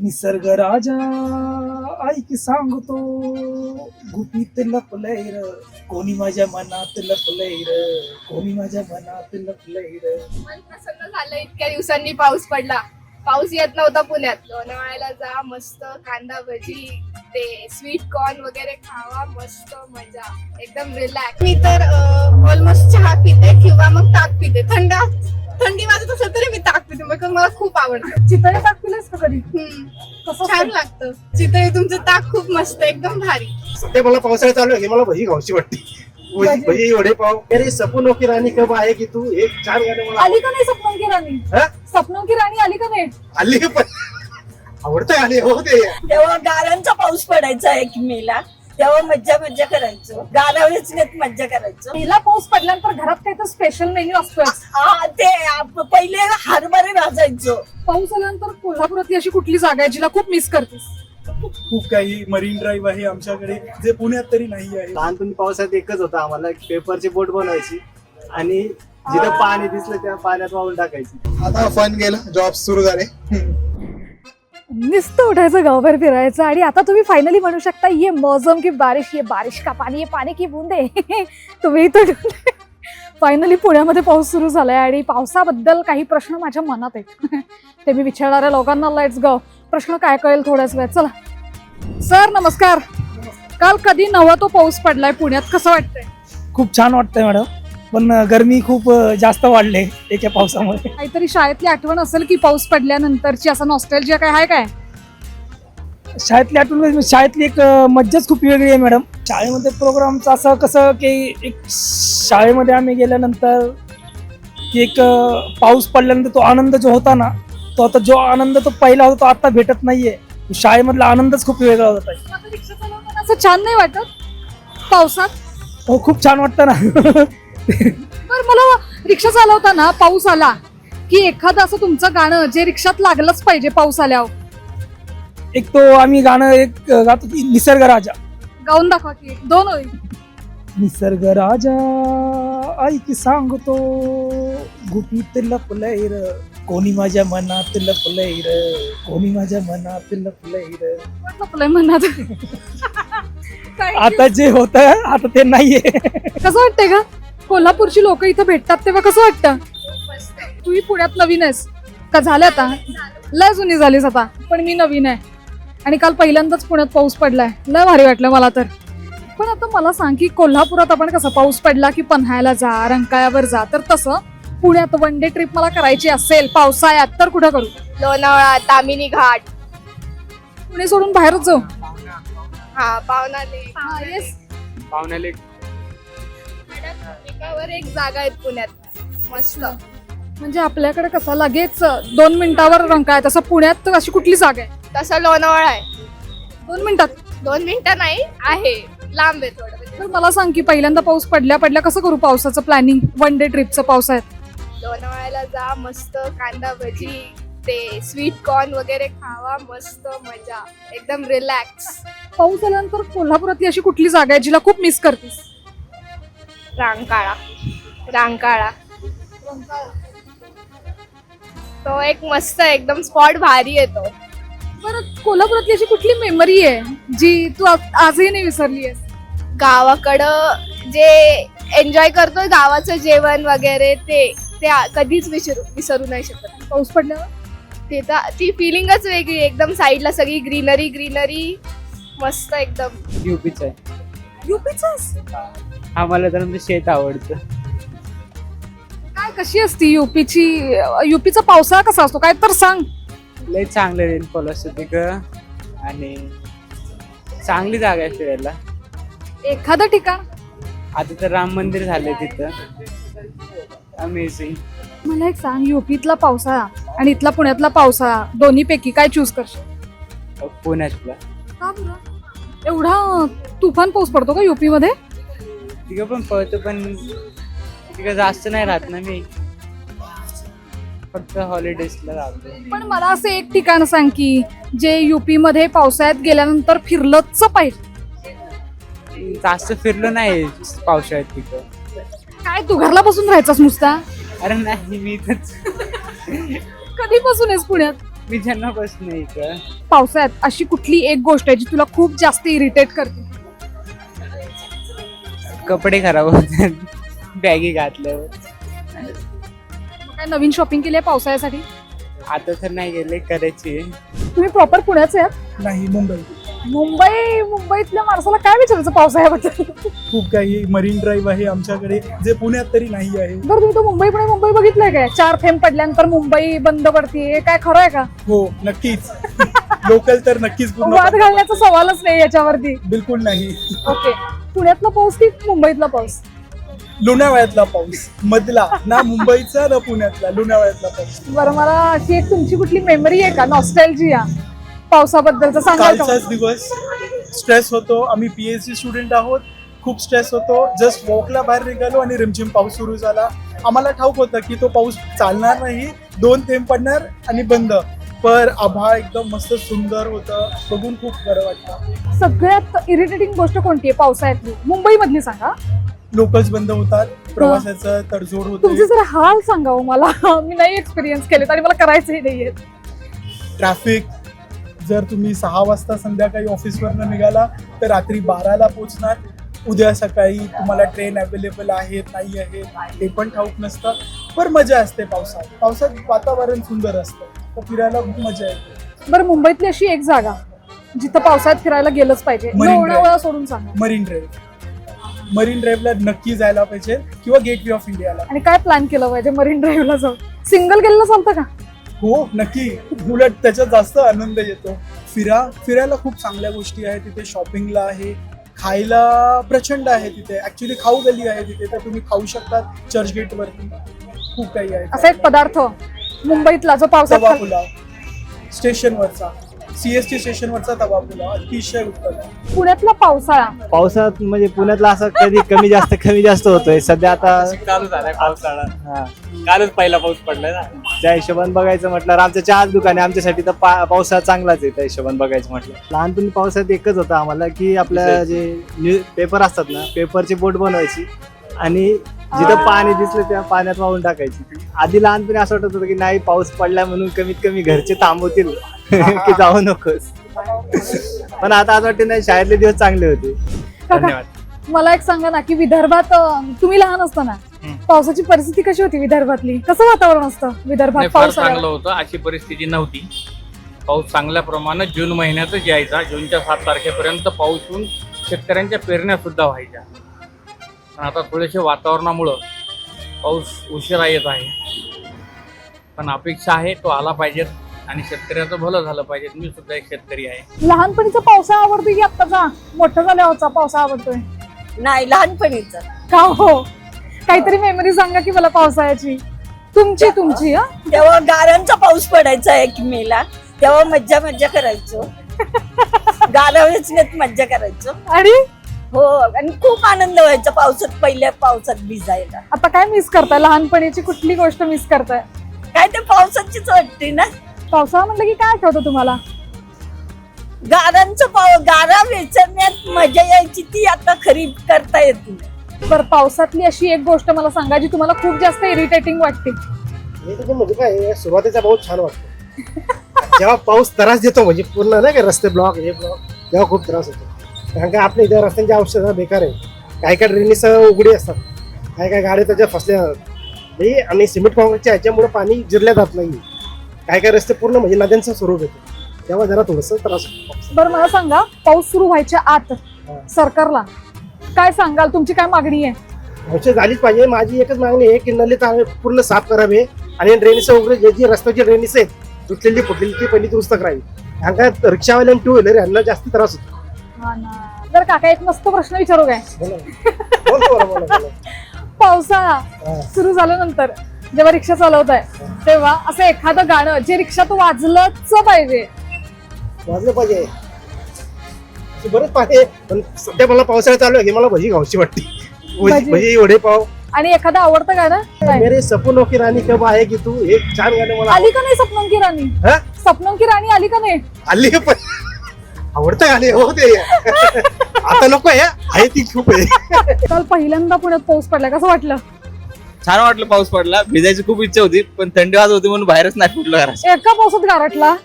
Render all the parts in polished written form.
निसर्ग राजा ऐक सांगतो गुपित लपलंय र कोणी माझ्या मनात लपलंय र कोणी माझ्या मनात लपलंय र. मन प्रसन्न झालं इतक्या दिवसांनी पाऊस पडला. पाऊस येत नव्हता पुण्यात. लोणावळ्याला जा, मस्त कांदा भजी, ते स्वीट कॉर्न वगैरे खावा, मस्त मजा, एकदम रिलॅक्स. मी तर ऑलमोस्ट चहा पिते किंवा मग ताक पिते. थंडी वाजत असेल तरी मी ताक पिते, मग मला खूप आवडतं. चितळे ताक पिलेस का कधी? कसं छान लागतं चितळे. तुमचं ताक खूप मस्त, एकदम भारी. सध्या मला पावसाळ्यात चालू आहे, मला भजी खाऊशी वाटते. भजी वडे पाव. अरे सपनों की रानी कब आएगी तू, एक छान गाणं मला आली का नाही सपनों की राणी? हा? सपनों की राणी आली का नाही? आली पण आवडतं आली हो ते. तेव्हा गारांचा पाऊस पडायचा 1 मेला, तेव्हा मज्जा करायचो. गारावरच नेत मज्जा करायचो. पहिला पाऊस पडल्यानंतर घरात काही तर स्पेशल मेन्यू असतोय. ते पहिले हरभरे भाजायचो. पाऊस आल्यानंतर कोल्हापुरातली अशी कुठली जागा आहे जिला खूप मिस करतेस? खूप काही मरीन ड्राईव्ह आहे आमच्याकडे, जे पुण्यात तरी नाही आहे. लहानपणी पावसात एकच होता आम्हाला, पेपरची बोट बनवायची आणि जिथं पाणी दिसलं त्या पाण्यात वाहून टाकायची. आता फन गेलं, जॉब सुरू झाले. नुसतं उठायचं गावभर फिरायचं आणि आता तुम्ही फायनली म्हणू शकता ये मौसम की बारिश, ये बारिश का पाणी, ये पाणी की बूंदे. तुम्ही तर फायनली पुण्यामध्ये पाऊस सुरू झालाय आणि पावसाबद्दल काही प्रश्न माझ्या मनात आहेत. ते मी विचारणाऱ्या लोकांना लेट्स गो. प्रश्न काय कळेल थोड्याच वेळात. चला सर, नमस्कार. काल कधी नवा तो पाऊस पडलाय पुण्यात, कसं वाटतंय? खूप छान वाटतंय मॅडम, पण गरमी खूप जास्त वाढले एका पावसामुळे. काहीतरी शाळेतली आठवण असेल की पाऊस पडल्यानंतरची, असं नॉस्टॅल्जिया काय आहे काय? शाळेतली आठवण, शाळेतली एक मज्जाच खूप वेगळी आहे मॅडम. शाळेमध्ये प्रोग्रामचं असं कसं की एक शाळेमध्ये आम्ही गेल्यानंतर की एक पाऊस पडल्यानंतर तो आनंद जो होता ना, तो आता जो आनंद तो पहिला होता तो आता भेटत नाहीये. शाळेमधला आनंदच खूप वेगळा होता. आता रिक्षा चालवताना असं छान नाही वाटत पावसात? हो, खूप छान वाटतं ना. बरं, मला रिक्षा चालवताना पाऊस आला की एखादं असं तुमचं गाणं जे रिक्षात लागलंच पाहिजे पाऊस आल्यावर, एक तो आम्ही गाणं एक गातो की निसर्ग राजा. गाऊन दाखवा की 2 होईल. निसर्ग राजा ऐक सांगतो गुपित लपलंय र कोणी माझ्या मनात लपलंय र कोणी माझ्या मनात लपलंय र. लपलंय म्हणत. आता जे होत आता ते नाहीये. कसं वाटतंय का कोल्हापूरची लोक इथं भेटतात तेव्हा कसं वाटतं? तुम्ही पुण्यात नवीन आहेस का? झालं आता लय जुनी झालीस आता, पण मी नवीन आहे आणि काल पहिल्यांदाच पुण्यात पाऊस पडलाय. लय भारी वाटलं मला तर. पण आता मला सांग की कोल्हापुरात आपण कसं पाऊस पडला की पन्हाळ्याला जा, रंकाळ्यावर जा, तर तसं पुण्यात 1 डे ट्रिप मला करायची असेल पावसाळ्यात तर कुठं करू? लोणावळा, तामिनी घाट, पुणे सोडून बाहेरच जाऊ. पावनाले. पाहुण्याले एकावर एक जागा आहेत पुण्यात मस्त. म्हणजे आपल्याकडे कसं लगेच 2 मिनिटावर रंकाळा, तसं पुण्यात तर अशी कुठली जागा आहे तसं लोणावळा आहे. 2 मिनिटात? 2 मिनिटं नाही आहे, लांब आहे थोडं. तर मला सांग की पहिल्यांदा पाऊस पडल्या कसं करू पावसाचं प्लॅनिंग 1 डे ट्रिपचं पावसाळ्यात? लोणावळ्याला जा, मस्त कांदा भजी, ते स्वीट कॉर्न वगैरे खावा, मस्त मजा, एकदम रिलॅक्स. पाऊस आल्यानंतर कोल्हापुरातली अशी कुठली जागा आहे जिला खूप मिस करतेस? रांकाळा तो एक मस्त एकदम स्पॉट भारी येतो. बरं, कोल्हापुरातली अशी कुठली मेमरी आहे जी तू आजही नाही विसरली आहेस? गावाकडं जे एन्जॉय करतोय, गावाचं जेवण वगैरे, ते कधीच विसरू नाही शकत. पाऊस पडल्यावर ती फिलिंगच वेगळी. एकदम साईडला सगळी ग्रीनरी मस्त एकदम. युपीच आहे. युपीच? आम्हाला तर आमचं शेत आवडतं. काय कशी असती युपीचा पावसाळा कसा असतो काय तर सांग. लय चांगलं रेनफॉल असतो तिकडं आणि चांगली जागा आहे फिरायला. एखादं ठिकाण? आता तर राम मंदिर झालंय तिथं, अमेझिंग. मला एक सांग, युपीतला पावसाळा आणि इथला पुण्यातला पावसाळा, दोन्ही पैकी काय चूज करशील? पुण्यातला. का बरं? एवढा तुफान पाऊस पडतो का युपी मध्ये? तिकडं पण पळतो, पण तिकडं जास्त नाही राहत ना मी, फक्त हॉलिडेजला राहतो. पण मला असं एक ठिकाण सांग की जे युपी मध्ये पावसाळ्यात गेल्यानंतर फिरलंच पाहिजे. जास्त फिरलो नाही पावसाळ्यात तिकडं. काय तू घरला बसून राहायचास नुसता? अरे नाही, मी इथंच कधीपासून आहेस पुण्यात? मी जन्मापासून इथं. पावसाळ्यात अशी कुठली एक गोष्ट आहे जी तुला खूप जास्त इरिटेट करते? कपडे खराब होतात बॅगी घातल्यावर. मग काय नवीन शॉपिंग केली आहे पावसाळ्यासाठी? आता तर नाही गेले, करायची. तुम्ही प्रॉपर पुण्याचे आहात? नाही मुंबई. मुंबईतल्या माणसाला काय विचारायचं पावसाळ्याबद्दल? खूप काही मरीन ड्राईव्ह आहे आमच्याकडे जे पुण्यात तरी नाही आहे. बरं, तुम्ही तो मुंबई बघितलंय काय? 4 थेंब पडल्यानंतर मुंबई बंद पडते, काय खरं आहे का? हो नक्कीच. लोकल तर नक्कीच पूर्ण वाद घालण्याचा सवालच नाही याच्यावरती. बिलकुल नाही. ओके, पुण्यातला पाऊस की मुंबईतला पाऊस? लोणावळ्यातला पाऊस मधला, ना मुंबईचा ना पुण्यातला, लोणावळ्यातला पाऊस. बरं, मला अशी एक तुमची कुठली मेमरी आहे का, नॉस्टॅल्जिया पावसाबद्दलचा सांगाल का? कालचाच दिवस स्ट्रेस होतो. आम्ही PhD स्टुडंट आहोत. खूप स्ट्रेस होतो. जस्ट वॉकला बाहेर निघालो आणि रिमझिम पाऊस सुरू झाला. आम्हाला ठाऊक होतं की तो पाऊस चालणार नाही, 2 थेंब पडणार आणि बंद. पर आभाळ एकदम मस्त सुंदर होतं, बघून खूप बरं वाटतं. सगळ्यात इरिटेटिंग गोष्ट कोणती आहे पावसाळ्यातली? मुंबई मधली सांगा. लोकल्स बंद होतात, प्रवासाचं तडजोड होते. तुमचे जरा हाल सांगा हो मला. मी नाही एक्सपिरियन्स केलेत आणि मला करायचंही नाहीये. ट्रॅफिक, जर तुम्ही 6 वाजता संध्याकाळी ऑफिसवरनं निघाला तर रात्री 12ला पोहोचणार. उद्या सकाळी तुम्हाला ट्रेन अवेलेबल आहेत नाही आहेत ते पण ठाऊक नसतं. पण मजा असते पावसात वातावरण सुंदर असतं, तर फिरायला खूप मजा येते. बरं, मुंबईतली अशी एक जागा जिथं पावसाळ्यात फिरायला गेलंच पाहिजे, मरीन लोणावळा सोडून सांगा. मरीन ड्राईव्हला नक्की जायला पाहिजे किंवा गेटवे ऑफ इंडियाला. आणि काय प्लॅन केलं पाहिजे मरीन ड्राईव्हला जाऊन? सिंगल गेलेलं चालतं का? हो नक्की, उलट त्याच्यात जास्त आनंद येतो. फिरायला खूप चांगल्या गोष्टी आहेत तिथे. शॉपिंगला आहे, खायला प्रचंड आहे तिथे. ऍक्च्युली खाऊ गली आहे तिथे, तर तुम्ही खाऊ शकतात चर्चगेट वरती. खूप काही आहे. असा एक पदार्थ मुंबईतला जो पावसात तवा पुलाव स्टेशनवरचा, CST स्टेशनवरचा तवा पुलाव अतिशय उत्तम. पुण्यातला पावसाळा पावसात म्हणजे पुण्यातला असं कधी कमी जास्त होतोय. सध्या आता चालू झालाय पावसाळा. कालच पहिला पाऊस पडलाय ना. त्या हिशोबाने बघायचं म्हटलं, आमच्या 4 दुकान आहे आमच्यासाठी, तर पावसाळा चांगलाच आहे त्या हिशोबाने बघायचं म्हटलं. लहानपणी पावसात एकच होतं आम्हाला की आपल्या जे न्यूज पेपर असतात ना, पेपरची बोट बनवायची आणि जिथं पाणी दिसलं त्या पाण्यात वाहून टाकायची. आधी लहानपणी असं वाटत होतं की नाही, पाऊस पडला म्हणून कमीत कमी घरचे थांबवतील की जाऊ नकोस. पण आता असं वाटतं नाही, शाळेतले दिवस चांगले होते. धन्यवाद. मला एक सांगा ना की विदर्भात तुम्ही लहान असताना पावसाची परिस्थिती कशी होती विदर्भातली? कसं वातावरण असतं विदर्भात नाही, फार चांगलं पावसाळ्यात? होतं. अशी परिस्थिती नव्हती. पाऊस चांगल्या प्रमाणात जून महिन्यातच यायचा. जूनच्या 7 तारखेपर्यंत पाऊस होऊन शेतकऱ्यांच्या पेरण्या सुद्धा व्हायच्या. पण आता थोडेसे वातावरणामुळं पाऊस उशिरा येत आहे. पण अपेक्षा आहे तो आला पाहिजे आणि शेतकऱ्याचं भलं झालं पाहिजे. मी सुद्धा एक शेतकरी आहे. लहानपणीचा पावसाळा आवडतोय की आत्ताचा मोठं झाल्यावरचा पावसाळा आवडतोय? नाही, लहानपणीच. का हो? काहीतरी मेमरी सांगा की मला पावसाळ्याची. तुमची हा? तेव्हा गारांचा पाऊस पडायचा 1 मेला, तेव्हा मज्जा करायचो. गारा वेचण्यात मज्जा करायचो. आणि हो, आणि खूप आनंद व्हायचा पावसात, पहिल्या पावसात भिजायला. आता काय मिस करताय? लहानपणीची कुठली गोष्ट मिस करताय? काय ते पावसाचीच वाटते ना. पावसाळा म्हटलं की काय आठवतं तुम्हाला? गारा वेचण्यात मजा यायची, ती आता खरी करता येत नाही. बरं, पावसातली अशी एक गोष्ट मला सांगा जी तुम्हाला खूप जास्त इरिटेटिंग वाटते. हे तर म्हणजे काय, सुरुवातीचा पाऊस छान वाटतो. जेव्हा पाऊस त्रास देतो म्हणजे पूर्ण नाही का, रस्ते ब्लॉक तेव्हा खूप त्रास होतो. कारण का आपल्या इथे रस्त्यांची अवस्था बेकार आहे. काही ड्रेनेज उघडी असतात, काही गाड्या त्याच्या फसल्या जातात आणि सिमेंट कॉन्क्रीटच्या ह्याच्यामुळे पाणी जिरल्या जात नाही. काही रस्ते पूर्ण म्हणजे नद्यांचं स्वरूप येतो, तेव्हा जरा थोडस त्रास होतो. बरं, मला सांगा, पाऊस सुरू व्हायच्या आत सरकारला काय सांगाल? तुमची काय मागणी आहे? औषध झालीच पाहिजे. माझी एकच मागणी आहे की नल्ले पूर्ण साफ करावे आणि ड्रेनेज वगैरे जी रस्त्याची ड्रेनेज आहेत तुटलेली फुटलेली ती पहिली दुरुस्त करावी. कारण का रिक्षावाले 2 व्हीलर यांना जास्त त्रास होतो. जर काका एक मस्त प्रश्न विचारू काय? बोला. पावसाळा सुरू झाल्यानंतर जेव्हा रिक्षा चालवताय तेव्हा असं एखादं गाणं जे रिक्षात वाजलंच पाहिजे? वाजलं पाहिजे बरंच पाहिजे, पण सध्या मला पावसाळ्यात चालू आहे की मला भजी खाऊची वाटते. भजी, वडे पाव. आणि एखादं आवडतं गाणं? मेरे सपनों की रानी कब आएगी तू, एक छान गाणं मला आली का नाही सपनों की राणी? हा? सपनों की राणी आली का नाही? आली पण आवडतं गाणे हो ते. आता नको आहे ती खूप आहे. काल पहिल्यांदा पुण्यात पाऊस पडला, कसं वाटलं? छान वाटलं पाऊस पडला. भिजायची खूप इच्छा होती पण थंडी वाजत होती म्हणून बाहेरच नाही फुटलं घरात. एका पावसात गारटला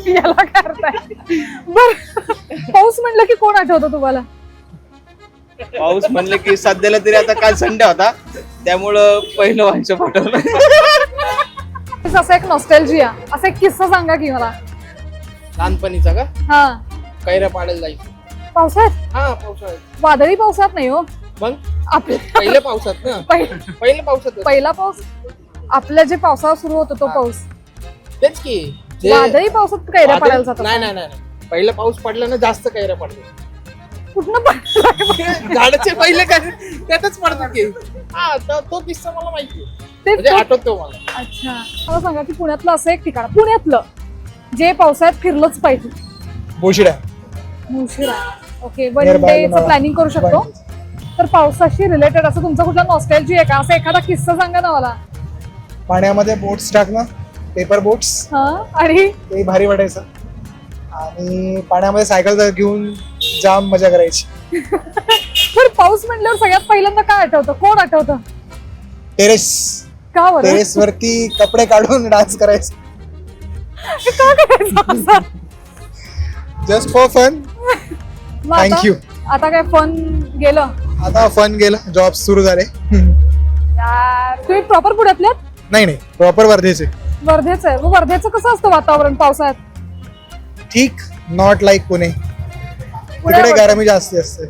याला करताय. बर पाऊस म्हणलं की कोण आठवतं तुम्हाला? पाऊस म्हणलं की सध्याला तरी आता काल संडे होता त्यामुळं पहिलं वांश पाठवलं. असं एक नॉस्टॅल्जिया, असा एक किस्सा सांगा की मला. लहानपणीचा का? हा कैऱ्या पाडायला जायचं. पावसात? हा पावसाळ्यात. वादळी पावसात नाही हो, मग आपल्या पहिल्या पावसात ना, पहिल्या पावसात पहिला पाऊस, आपल्या जे पावसाळा सुरू होतो तो पाऊस. तेच की जे वादळी पावसात कैऱ्या पडायला जातात. नाही नाही नाही पहिला पाऊस पडला ना जास्त कैऱ्या पडल्या. कुठनं पडला? झाडाचे पहिले काय त्यातच पडतात की. हा तो किस्सा मला माहिती आहे. तेच म्हणजे तो- आठवतो मला. अच्छा मला सांगा की पुण्यातलं असं एक ठिकाण, पुण्यातलं जे पावसाळ्यात फिरलंच पाहिजे. बोशिडा मुशिरा. ओके, वन Nearby डेचं लोणावळा. प्लॅनिंग करू शकतो. तर पावसाशी रिलेटेड असं तुमचा कुठला नॉस्टॅल्जी आहे का? असा एखादा किस्सा सांगा ना मला. पाण्यामध्ये बोट्स टाकणं, पेपर बोट्स, हा आणि ते भारी वाटायचं. आणि पाण्यामध्ये सायकल घेऊन जाम मजा करायची. तर पाऊस म्हणल्यावर सगळ्यात पहिल्यांदा काय आठवतं? कोण आठवतं? टेरेस का बरं? टेरेस वरती कपडे काढून डान्स करायचं. का करायचं असं? Just for fun. मग आता- थँक्यू. आता काय फन गेलं? आता फन गेलं, जॉब सुरू झाले. तुम्ही प्रॉपर पुण्यातले आहेत? नाही नाही, प्रॉपर वर्धेचे. वर्धेचं आहे. मग वर्धेचं कसं असतं वातावरण पावसाळ्यात? ठीक, नॉट लाईक पुणे. तिकडे पुण्यावर- गरमी जास्ती असते.